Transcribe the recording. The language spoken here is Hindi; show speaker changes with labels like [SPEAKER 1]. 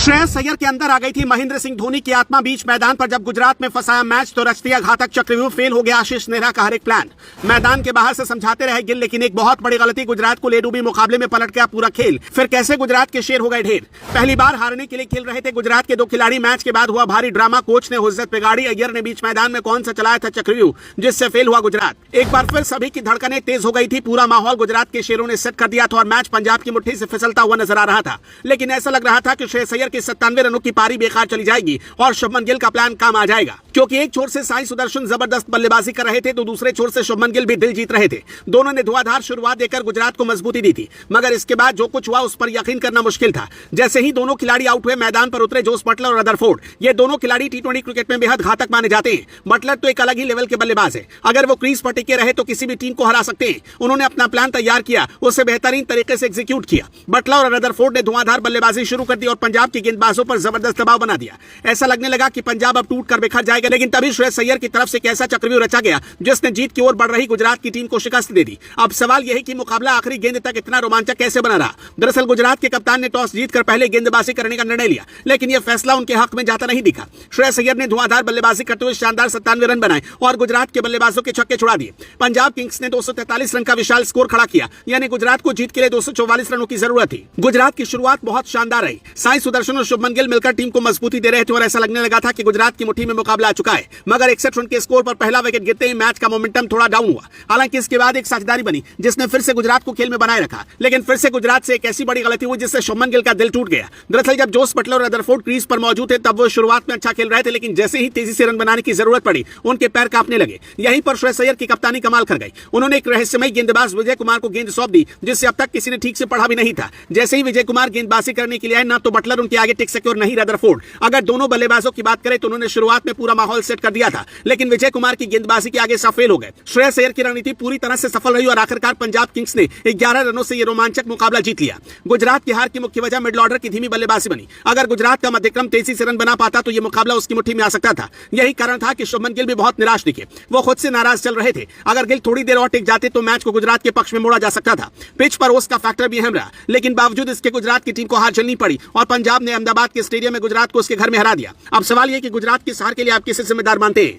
[SPEAKER 1] श्रेयस अय्यर के अंदर आ गई थी महेंद्र सिंह धोनी की आत्मा। बीच मैदान पर जब गुजरात में फंसाया मैच तो रच दिया घातक चक्रव्यूह। फेल हो गया आशीष नेहरा का हर एक प्लान। मैदान के बाहर से समझाते रहे गिल, लेकिन एक बहुत बड़ी गलती, गुजरात को ले डूबी मुकाबले में पलट गया पूरा खेल। फिर कैसे गुजरात के शेर हो गए ढेर। पहली बार हारने के लिए खेल रहे थे गुजरात के दो खिलाड़ी। मैच के बाद हुआ भारी ड्रामा, कोच ने हुज्जत बिगाड़ी। अय्यर ने बीच मैदान में कौन सा चलाया था चक्रव्यूह, जिससे फेल हुआ गुजरात। एक बार फिर सभी की धड़कनें तेज हो गई थी। पूरा माहौल गुजरात के शेरों ने सेट कर दिया था और मैच पंजाब की मुट्ठी से फिसलता हुआ नजर आ रहा था। लेकिन ऐसा लग रहा था कि श्रेयस अय्यर की 97 रनों की पारी बेकार चली जाएगी और शुभमन गिल का प्लान काम आ जाएगा, क्योंकि एक छोर से साई सुदर्शन जबरदस्त बल्लेबाजी कर रहे थे तो दूसरे छोर से शुभमन गिल भी दिल जीत रहे थे। दोनों ने धुआंधार शुरुआत देकर गुजरात को मजबूती दी थी, मगर इसके बाद जो कुछ हुआ उस पर यकीन करना मुश्किल था। जैसे ही दोनों खिलाड़ी आउट हुए, मैदान पर उतरे जोस बटलर और रदरफोर्ड। ये दोनों खिलाड़ी टी20 क्रिकेट में बेहद घातक माने जाते हैं। बटलर तो एक अलग ही लेवल के बल्लेबाज है। अगर वो क्रीज पर टिके रहे तो किसी भी टीम को हरा सकते हैं। उन्होंने अपना प्लान तैयार किया, उसे बेहतरीन तरीके से एग्जीक्यूट किया। बटलर और रदरफोर्ड ने धुआंधार बल्लेबाजी शुरू कर दी और पंजाब की गेंदबाजों पर जबरदस्त दबाव बना दिया। ऐसा लगने लगा कि पंजाब अब टूट कर बिखर जाएगा। लेकिन तभी श्रेयस अय्यर की तरफ से कैसा चक्रव्यूह रचा गया जिसने जीत की ओर बढ़ रही गुजरात की टीम को शिकस्त दे दी। अब सवाल यह है कि मुकाबला आखिरी गेंद तक इतना रोमांचक कैसे बना रहा। दरअसल गुजरात के कप्तान ने टॉस जीतकर पहले गेंदबाजी करने का निर्णय लिया, लेकिन यह फैसला उनके हक में जाता नहीं दिखा। श्रेयस अय्यर ने धुआंधार बल्लेबाजी करते हुए शानदार 97 रन बनाए और गुजरात के बल्लेबाजों के छक्के छुड़ा दिए। पंजाब किंग्स ने 243 रन का विशाल स्कोर खड़ा किया, यानी गुजरात को जीत के लिए 244 रनों की जरूरत थी। गुजरात की शुरुआत बहुत शानदार रही। साई सुदर्शन और शुभमन गिल मिलकर टीम को मजबूती दे रहे थे और ऐसा लगने लगा था कि गुजरात की मुट्ठी में मुकाबला आ चुका है। मगर 61 रन के स्कोर पर पहला विकेट गिरते ही मैच का मोमेंटम थोड़ा डाउन हुआ। हालांकि इसके बाद एक साझेदारी बनी जिसने फिर से गुजरात को खेल में बनाए रखा, लेकिन फिर से गुजरात से एक ऐसी बड़ी गलती हुई जिससे शुभमन गिल का दिल टूट गया। दरअसल जब जोस बटलर और रदरफोर्ड क्रीज पर मौजूद थे तब वो शुरुआत में अच्छा खेल रहे थे, लेकिन जैसे ही तेजी से रन बनाने की जरूरत पड़ी उनके पैर कांपने लगे। यहीं पर श्रेयस अय्यर की कप्तानी कमाल कर गई। उन्होंने एक रहस्यमय गेंदबाज विजय कुमार को गेंद सौंप दी, जिससे अब तक किसी ने ठीक से पढ़ा भी नहीं था। जैसे ही विजय कुमार गेंदबाजी करने के लिए आए, ना तो बटलर उनके आगे टिक सके और नहीं रदरफोर्ड। अगर दोनों बल्लेबाजों की बात करें तो उन्होंने शुरुआत में पूरा माहौल सेट कर दिया था, लेकिन विजय कुमार की गेंदबाजी के आगे सब फेल हो गए। श्रेयस अय्यर की रणनीति पूरी तरह से सफल रही और आखिरकार पंजाब किंग्स ने 11 रनों से यह रोमांचक मुकाबला जीत लिया। गुजरात की हार की मुख्य वजह मिडिल ऑर्डर की धीमी बल्लेबाजी बनी। अगर गुजरात का मध्यक्रम तेजी से रन बना पाता तो यह मुकाबला उसकी मुट्ठी में आ सकता था। यही कारण था कि शुभमन गिल भी बहुत निराश दिखे। वो खुद से नाराज चल रहे थे। अगर गिल थोड़ी देर और टिक जाते तो मैच को गुजरात के पक्ष में मोड़ा जा सकता था। पिच पर ओस का फैक्टर भी अहम रहा, लेकिन बावजूद इसके गुजरात की टीम को हार झेलनी पड़ी और पंजाब ने अहमदाबाद के स्टेडियम में गुजरात को उसके घर में हरा दिया। अब सवाल यह कि गुजरात की हार के लिए आप किसे जिम्मेदार मानते हैं?